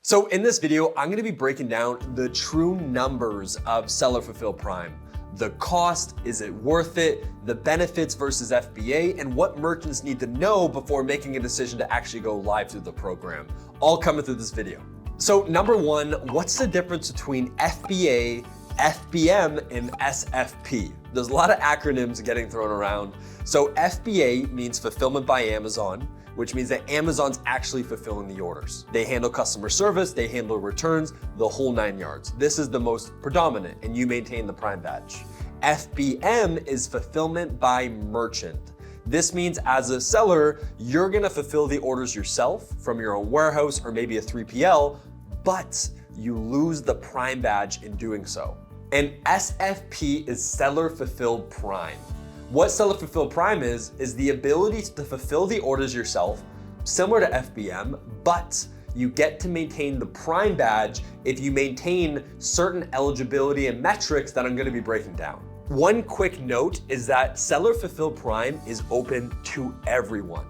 So in this video, I'm gonna be breaking down the true numbers of Seller Fulfilled Prime. The cost, is it worth it, the benefits versus FBA, and what merchants need to know before making a decision to actually go live through the program. All coming through this video. So number one, what's the difference between FBA, FBM, and SFP? There's a lot of acronyms getting thrown around. So FBA means Fulfillment by Amazon, which means that Amazon's actually fulfilling the orders. They handle customer service, they handle returns, the whole 9 yards. This is the most predominant, and you maintain the Prime badge. FBM is Fulfillment by Merchant. This means as a seller, you're gonna fulfill the orders yourself from your own warehouse or maybe a 3PL, but you lose the Prime badge in doing so. And SFP is Seller Fulfilled Prime. What Seller Fulfilled Prime is the ability to fulfill the orders yourself, similar to FBM, but you get to maintain the Prime badge if you maintain certain eligibility and metrics that I'm gonna be breaking down. One quick note is that Seller Fulfilled Prime is open to everyone.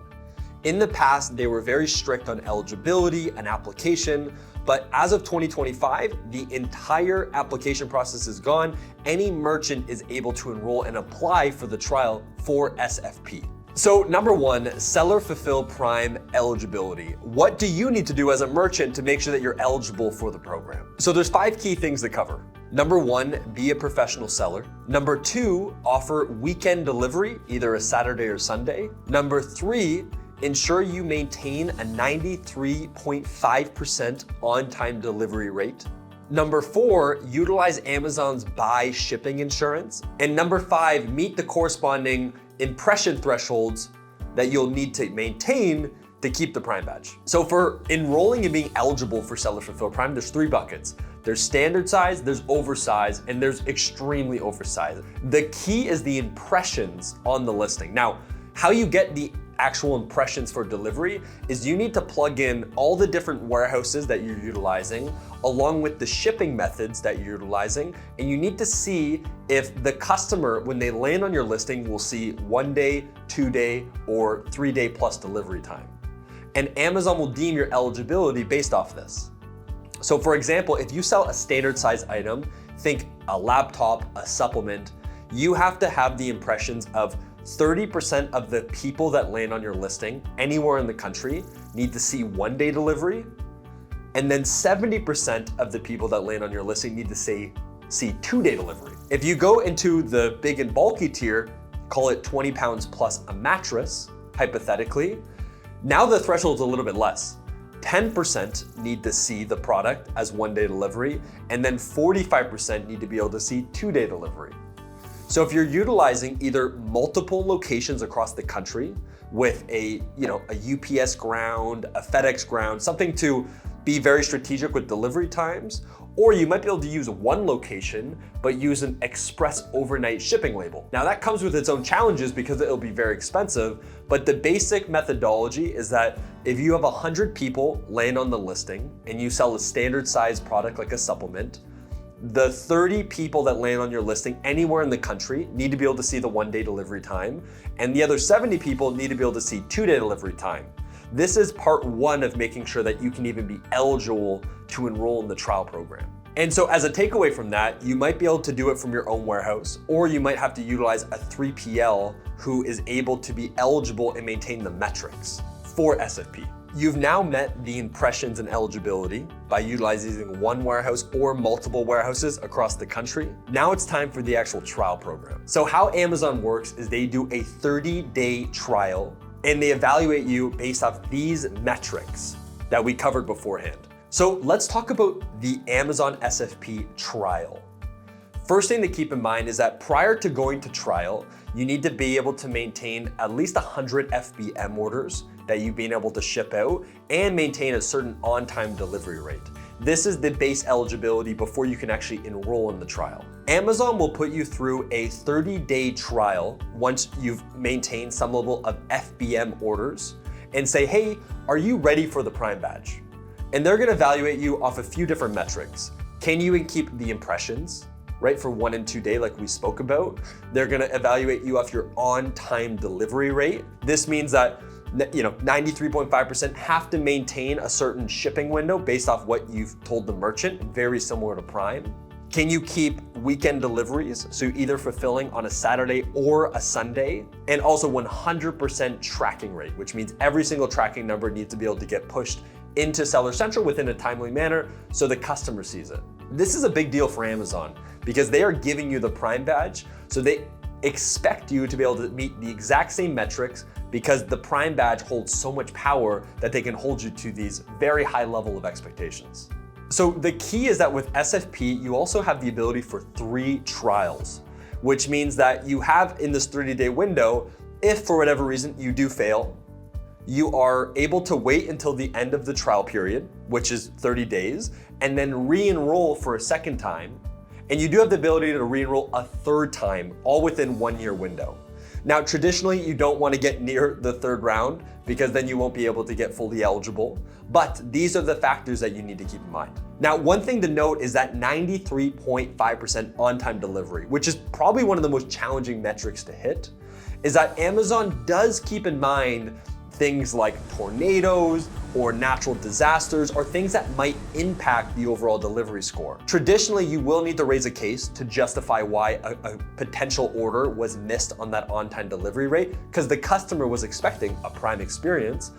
In the past, they were very strict on eligibility and application, but as of 2025, the entire application process is gone. Any merchant is able to enroll and apply for the trial for SFP. So number one, Seller Fulfilled Prime eligibility. What do you need to do as a merchant to make sure that you're eligible for the program? So there's 5 key things to cover. Number one, be a professional seller. Number two, offer weekend delivery, either a Saturday or Sunday. Number three, ensure you maintain a 93.5% on-time delivery rate. Number four, utilize Amazon's buy shipping insurance. And number five, meet the corresponding impression thresholds that you'll need to maintain to keep the Prime badge. So for enrolling and being eligible for Seller Fulfilled Prime, there's 3 buckets. There's standard size, there's oversized, and there's extremely oversized. The key is the impressions on the listing. Now, how you get the actual impressions for delivery is you need to plug in all the different warehouses that you're utilizing, along with the shipping methods that you're utilizing, and you need to see if the customer, when they land on your listing, will see 1 day, 2 day, or 3 day plus delivery time. And Amazon will deem your eligibility based off this. So for example, if you sell a standard size item, think a laptop, a supplement, you have to have the impressions of 30% of the people that land on your listing anywhere in the country need to see 1 day delivery. And then 70% of the people that land on your listing need to see 2 day delivery. If you go into the big and bulky tier, call it 20 pounds plus a mattress, hypothetically, now the threshold is a little bit less. 10% need to see the product as 1 day delivery, and then 45% need to be able to see 2 day delivery. So if you're utilizing either multiple locations across the country with a UPS ground, a FedEx ground, something to be very strategic with delivery times, or you might be able to use one location, but use an express overnight shipping label. Now that comes with its own challenges because it'll be very expensive, but the basic methodology is that if you have 100 people land on the listing and you sell a standard size product like a supplement, the 30 people that land on your listing anywhere in the country need to be able to see the 1 day delivery time, and the other 70 people need to be able to see 2 day delivery time. This is part one of making sure that you can even be eligible to enroll in the trial program. And so as a takeaway from that, you might be able to do it from your own warehouse, or you might have to utilize a 3PL who is able to be eligible and maintain the metrics for SFP. You've now met the impressions and eligibility by utilizing one warehouse or multiple warehouses across the country. Now it's time for the actual trial program. So how Amazon works is they do a 30-day trial and they evaluate you based off these metrics that we covered beforehand. So let's talk about the Amazon SFP trial. First thing to keep in mind is that prior to going to trial, you need to be able to maintain at least 100 FBM orders that you've been able to ship out and maintain a certain on-time delivery rate. This is the base eligibility before you can actually enroll in the trial. Amazon will put you through a 30-day trial once you've maintained some level of FBM orders and say, hey, are you ready for the Prime badge? And they're gonna evaluate you off a few different metrics. Can you keep the impressions, right, for 1 and 2 day like we spoke about? They're gonna evaluate you off your on-time delivery rate. This means that 93.5% have to maintain a certain shipping window based off what you've told the merchant, very similar to Prime. Can you keep weekend deliveries? So you're either fulfilling on a Saturday or a Sunday, and also 100% tracking rate, which means every single tracking number needs to be able to get pushed into Seller Central within a timely manner so the customer sees it. This is a big deal for Amazon because they are giving you the Prime badge, so they expect you to be able to meet the exact same metrics because the Prime badge holds so much power that they can hold you to these very high level of expectations. So the key is that with SFP, you also have the ability for 3 trials, which means that you have in this 30-day window, if for whatever reason you do fail, you are able to wait until the end of the trial period, which is 30 days, and then re-enroll for a second time. And you do have the ability to re-enroll a third time, all within 1 year window. Now, traditionally, you don't want to get near the 3rd round because then you won't be able to get fully eligible. But these are the factors that you need to keep in mind. Now, one thing to note is that 93.5% on-time delivery, which is probably one of the most challenging metrics to hit, is that Amazon does keep in mind things like tornadoes or natural disasters or things that might impact the overall delivery score. Traditionally, you will need to raise a case to justify why a potential order was missed on that on-time delivery rate because the customer was expecting a Prime experience.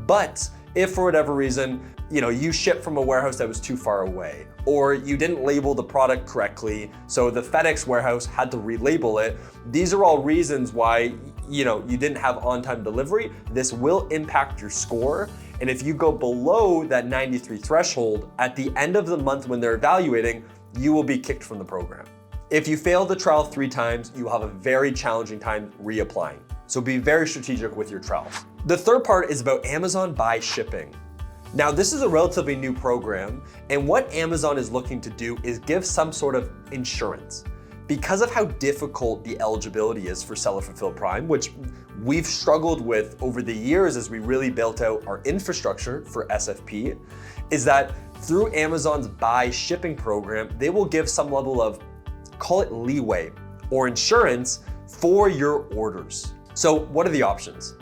But if for whatever reason, you shipped from a warehouse that was too far away, or you didn't label the product correctly, so the FedEx warehouse had to relabel it, these are all reasons why you didn't have on-time delivery. This will impact your score. And if you go below that 93 threshold, at the end of the month when they're evaluating, you will be kicked from the program. If you fail the trial 3 times, you will have a very challenging time reapplying. So be very strategic with your trials. The third part is about Amazon Buy Shipping. Now, this is a relatively new program, and what Amazon is looking to do is give some sort of insurance. Because of how difficult the eligibility is for Seller Fulfilled Prime, which we've struggled with over the years as we really built out our infrastructure for SFP, is that through Amazon's Buy Shipping program, they will give some level of, call it leeway or insurance for your orders. So what are the options?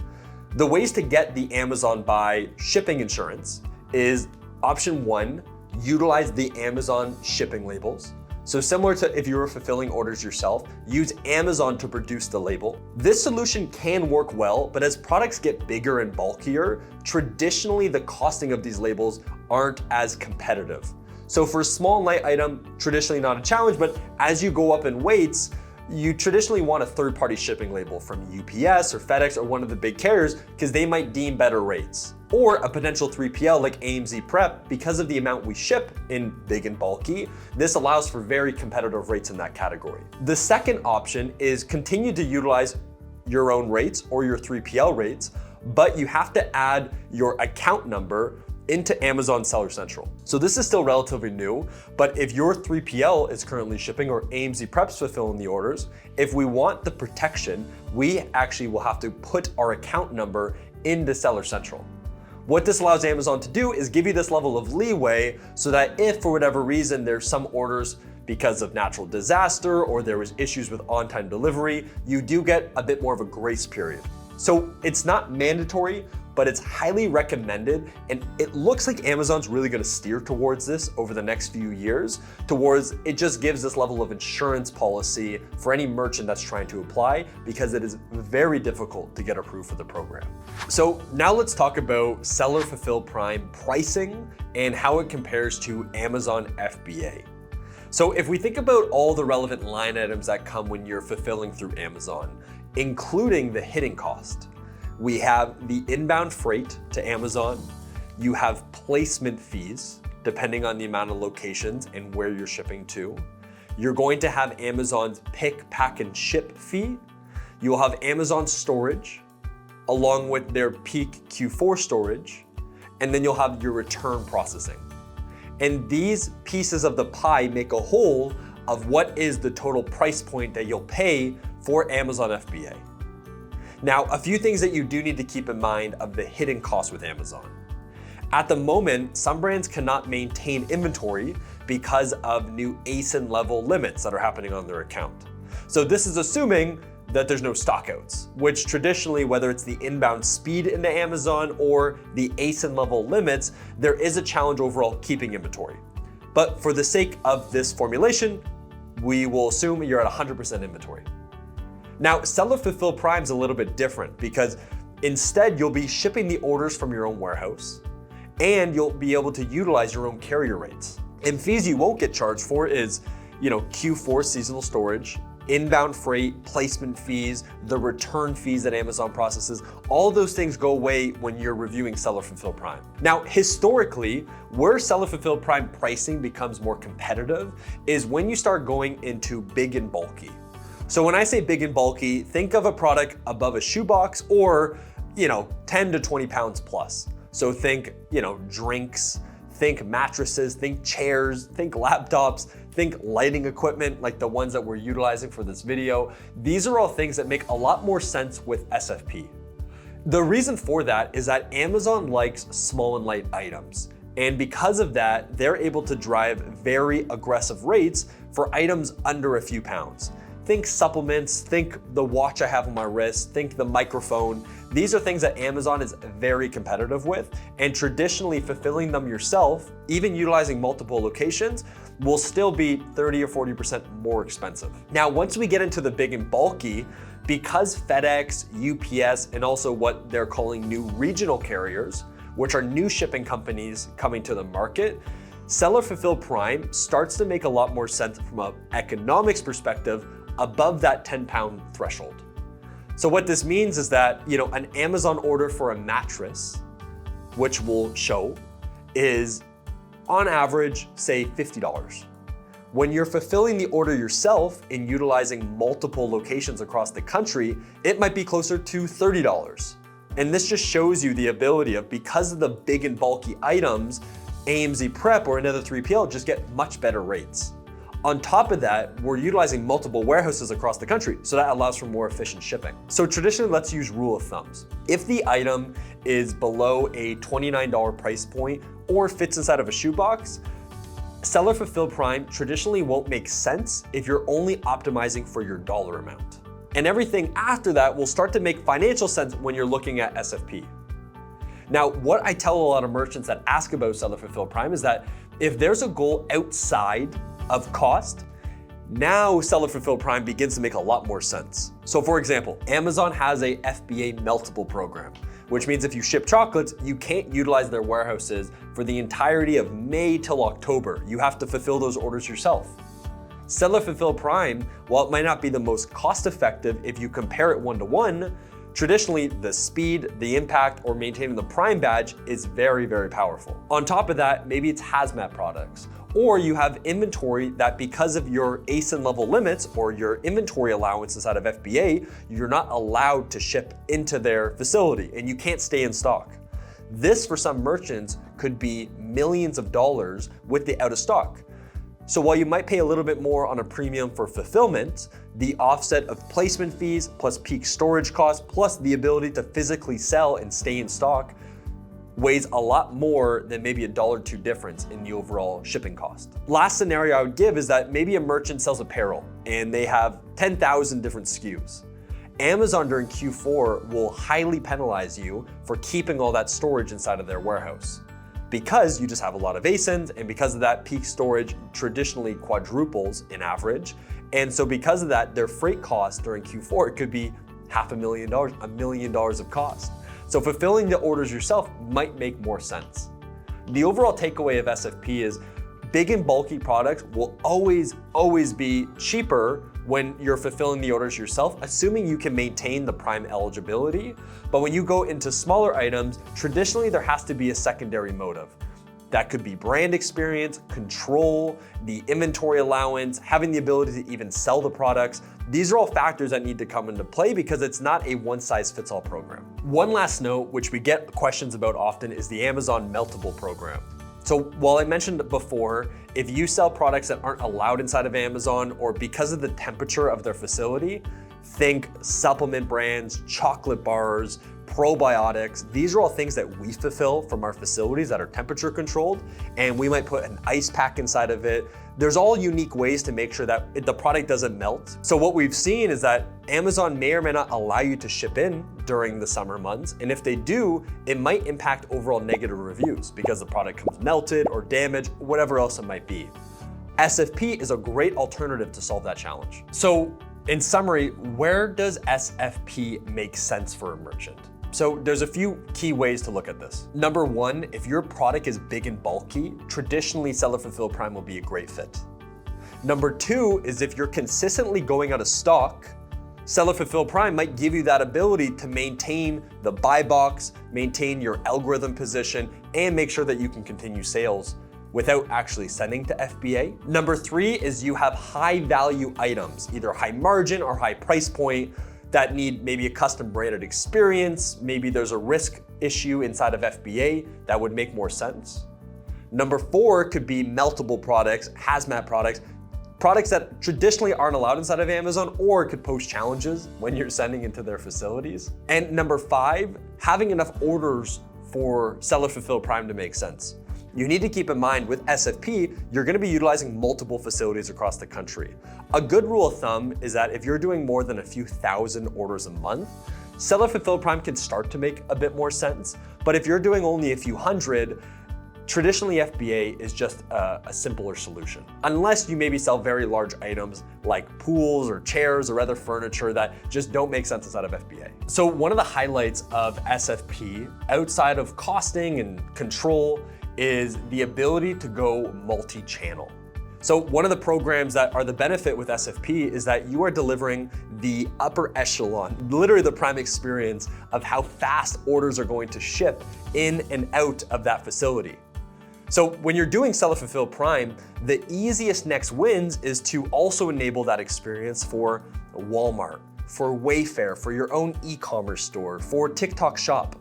The ways to get the Amazon Buy Shipping insurance is option 1, utilize the Amazon shipping labels. So similar to if you were fulfilling orders yourself, use Amazon to produce the label. This solution can work well, but as products get bigger and bulkier, traditionally the costing of these labels aren't as competitive. So for a small light item, traditionally not a challenge, but as you go up in weights, you traditionally want a third-party shipping label from UPS or FedEx or one of the big carriers because they might deem better rates. Or a potential 3PL like AMZ Prep, because of the amount we ship in big and bulky, this allows for very competitive rates in that category. The second option is continue to utilize your own rates or your 3PL rates, but you have to add your account number into Amazon Seller Central. So this is still relatively new, but if your 3PL is currently shipping or AMZ Prep's fulfilling the orders, if we want the protection, we actually will have to put our account number into Seller Central. What this allows Amazon to do is give you this level of leeway so that if for whatever reason there's some orders because of natural disaster or there was issues with on-time delivery, you do get a bit more of a grace period. So it's not mandatory, but it's highly recommended, and it looks like Amazon's really gonna steer towards this over the next few years, towards it just gives this level of insurance policy for any merchant that's trying to apply, because it is very difficult to get approved for the program. So now let's talk about Seller Fulfilled Prime pricing and how it compares to Amazon FBA. So if we think about all the relevant line items that come when you're fulfilling through Amazon, including the hidden cost, we have the inbound freight to Amazon, you have placement fees, depending on the amount of locations and where you're shipping to. You're going to have Amazon's pick, pack, and ship fee. You'll have Amazon storage, along with their peak Q4 storage, and then you'll have your return processing. And these pieces of the pie make a whole of what is the total price point that you'll pay for Amazon FBA. Now, a few things that you do need to keep in mind of the hidden costs with Amazon. At the moment, some brands cannot maintain inventory because of new ASIN level limits that are happening on their account. So this is assuming that there's no stockouts, which traditionally, whether it's the inbound speed into Amazon or the ASIN level limits, there is a challenge overall keeping inventory. But for the sake of this formulation, we will assume you're at 100% inventory. Now, Seller Fulfill Prime is a little bit different because instead you'll be shipping the orders from your own warehouse and you'll be able to utilize your own carrier rates. And fees you won't get charged for is, Q4 seasonal storage, inbound freight, placement fees, the return fees that Amazon processes. All those things go away when you're reviewing Seller Fulfill Prime. Now, historically, where Seller Fulfill Prime pricing becomes more competitive is when you start going into big and bulky. So when I say big and bulky, think of a product above a shoebox or, 10 to 20 pounds plus. So think, drinks, think mattresses, think chairs, think laptops, think lighting equipment like the ones that we're utilizing for this video. These are all things that make a lot more sense with SFP. The reason for that is that Amazon likes small and light items. And because of that, they're able to drive very aggressive rates for items under a few pounds. Think supplements, think the watch I have on my wrist, think the microphone. These are things that Amazon is very competitive with, and traditionally fulfilling them yourself, even utilizing multiple locations, will still be 30 or 40% more expensive. Now, once we get into the big and bulky, because FedEx, UPS, and also what they're calling new regional carriers, which are new shipping companies coming to the market, Seller Fulfill Prime starts to make a lot more sense from an economics perspective above that 10-pound threshold. So what this means is that, an Amazon order for a mattress, which will show, is on average, say $50. When you're fulfilling the order yourself and utilizing multiple locations across the country, it might be closer to $30. And this just shows you the ability of, because of the big and bulky items, AMZ Prep or another 3PL just get much better rates. On top of that, we're utilizing multiple warehouses across the country, so that allows for more efficient shipping. So traditionally, let's use rule of thumbs. If the item is below a $29 price point or fits inside of a shoebox, Seller Fulfill Prime traditionally won't make sense if you're only optimizing for your dollar amount. And everything after that will start to make financial sense when you're looking at SFP. Now, what I tell a lot of merchants that ask about Seller Fulfill Prime is that if there's a goal outside of cost, now Seller Fulfill Prime begins to make a lot more sense. So for example, Amazon has a FBA meltable program, which means if you ship chocolates, you can't utilize their warehouses for the entirety of May till October. You have to fulfill those orders yourself. Seller Fulfill Prime, while it might not be the most cost-effective if you compare it one-to-one, traditionally the speed, the impact, or maintaining the Prime badge is very, very powerful. On top of that, maybe it's hazmat products, or you have inventory that because of your ASIN level limits or your inventory allowance inside of FBA, you're not allowed to ship into their facility and you can't stay in stock. This for some merchants could be millions of dollars with the out of stock. So while you might pay a little bit more on a premium for fulfillment, the offset of placement fees plus peak storage costs plus the ability to physically sell and stay in stock weighs a lot more than maybe $1 or $2 difference in the overall shipping cost. Last scenario I would give is that maybe a merchant sells apparel and they have 10,000 different SKUs. Amazon during Q4 will highly penalize you for keeping all that storage inside of their warehouse because you just have a lot of ASINs, and because of that, peak storage traditionally quadruples in average. And so because of that, their freight cost during Q4 could be $500,000, $1 million of cost. So fulfilling the orders yourself might make more sense. The overall takeaway of SFP is big and bulky products will always be cheaper when you're fulfilling the orders yourself, assuming you can maintain the Prime eligibility. But when you go into smaller items, traditionally there has to be a secondary motive. That could be brand experience, control, the inventory allowance, having the ability to even sell the products. These are all factors that need to come into play because it's not a one-size-fits-all program. One last note, which we get questions about often, is the Amazon Meltable program. So while I mentioned before, if you sell products that aren't allowed inside of Amazon or because of the temperature of their facility, think supplement brands, chocolate bars, probiotics. These are all things that we fulfill from our facilities that are temperature controlled, and we might put an ice pack inside of it. There's all unique ways to make sure that the product doesn't melt. So what we've seen is that Amazon may or may not allow you to ship in during the summer months. And if they do, it might impact overall negative reviews because the product comes melted or damaged, whatever else it might be. SFP is a great alternative to solve that challenge. So in summary, where does SFP make sense for a merchant? So there's a few key ways to look at this. Number one, if your product is big and bulky, traditionally Seller Fulfilled Prime will be a great fit. Number two is if you're consistently going out of stock, Seller Fulfilled Prime might give you that ability to maintain the buy box, maintain your algorithm position, and make sure that you can continue sales without actually sending to FBA. Number three is you have high value items, either high margin or high price point, that need maybe a custom branded experience. Maybe there's a risk issue inside of FBA that would make more sense. Number four could be meltable products, hazmat products that traditionally aren't allowed inside of Amazon or could pose challenges when you're sending into their facilities. And number five, having enough orders for Seller Fulfilled Prime to make sense. You need to keep in mind with SFP, you're gonna be utilizing multiple facilities across the country. A good rule of thumb is that if you're doing more than a few thousand orders a month, Seller Fulfilled Prime can start to make a bit more sense. But if you're doing only a few hundred, traditionally FBA is just a simpler solution. Unless you maybe sell very large items like pools or chairs or other furniture that just don't make sense inside of FBA. So one of the highlights of SFP, outside of costing and control, is the ability to go multi-channel. So one of the programs that are the benefit with SFP is that you are delivering the upper echelon, literally the prime experience of how fast orders are going to ship in and out of that facility. So when you're doing Seller Fulfilled Prime, the easiest next wins is to also enable that experience for Walmart, for Wayfair, for your own e-commerce store, for TikTok Shop.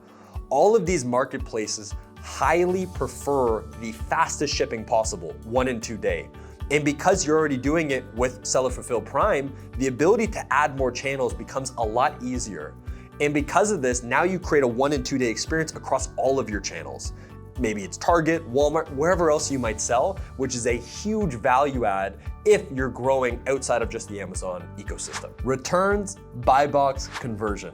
All of these marketplaces highly prefer the fastest shipping possible, 1 and 2 day. And because you're already doing it with Seller Fulfilled Prime, the ability to add more channels becomes a lot easier. And because of this, now you create a 1 and 2 day experience across all of your channels. Maybe it's Target, Walmart, wherever else you might sell, which is a huge value add if you're growing outside of just the Amazon ecosystem. Returns, buy box, conversion.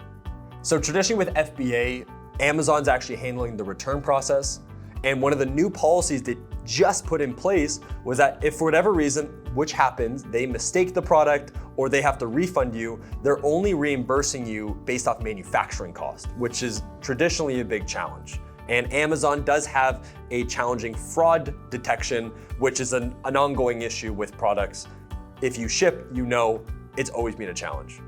So traditionally with FBA, Amazon's actually handling the return process. And one of the new policies they just put in place was that if for whatever reason, which happens, they mistake the product or they have to refund you, they're only reimbursing you based off manufacturing cost, which is traditionally a big challenge. And Amazon does have a challenging fraud detection, which is an ongoing issue with products. If you ship, you know it's always been a challenge.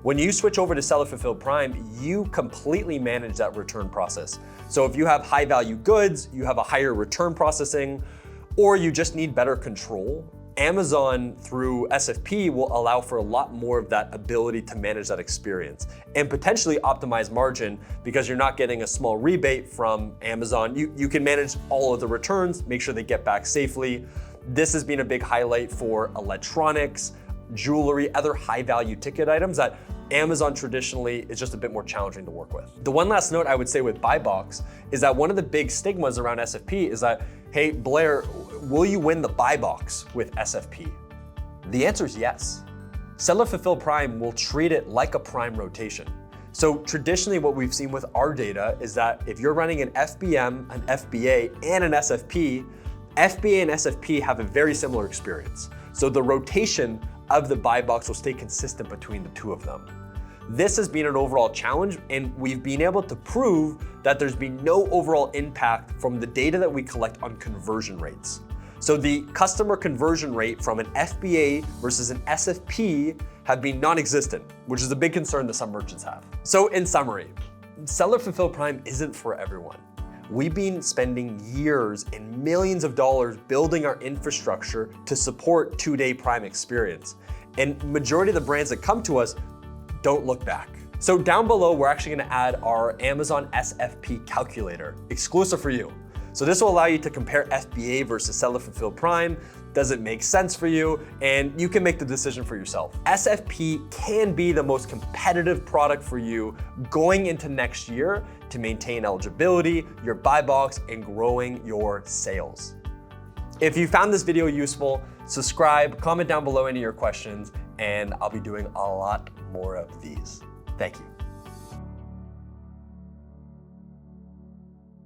When you switch over to Seller Fulfilled Prime, you completely manage that return process. So if you have high value goods, you have a higher return processing, or you just need better control, Amazon through SFP will allow for a lot more of that ability to manage that experience and potentially optimize margin because you're not getting a small rebate from Amazon. You can manage all of the returns, make sure they get back safely. This has been a big highlight for electronics, jewelry, other high value ticket items that Amazon traditionally is just a bit more challenging to work with. The one last note I would say with buy box is that one of the big stigmas around SFP is that, hey, Blair, will you win the buy box with SFP? The answer is yes. Seller Fulfilled Prime will treat it like a prime rotation. So traditionally what we've seen with our data is that if you're running an FBM, an FBA, and an SFP, FBA and SFP have a very similar experience. So the rotation of the buy box will stay consistent between the two of them. This has been an overall challenge, and we've been able to prove that there's been no overall impact from the data that we collect on conversion rates. So the customer conversion rate from an FBA versus an SFP have been non-existent, which is a big concern that some merchants have. So in summary, Seller Fulfilled Prime isn't for everyone. We've been spending years and millions of dollars building our infrastructure to support 2-day Prime experience. And majority of the brands that come to us don't look back. So down below, we're actually gonna add our Amazon SFP calculator, exclusive for you. So this will allow you to compare FBA versus seller fulfilled prime. Does it make sense for you? And you can make the decision for yourself. SFP can be the most competitive product for you going into next year to maintain eligibility, your buy box, and growing your sales. If you found this video useful, subscribe, comment down below any of your questions, and I'll be doing a lot more of these. Thank you.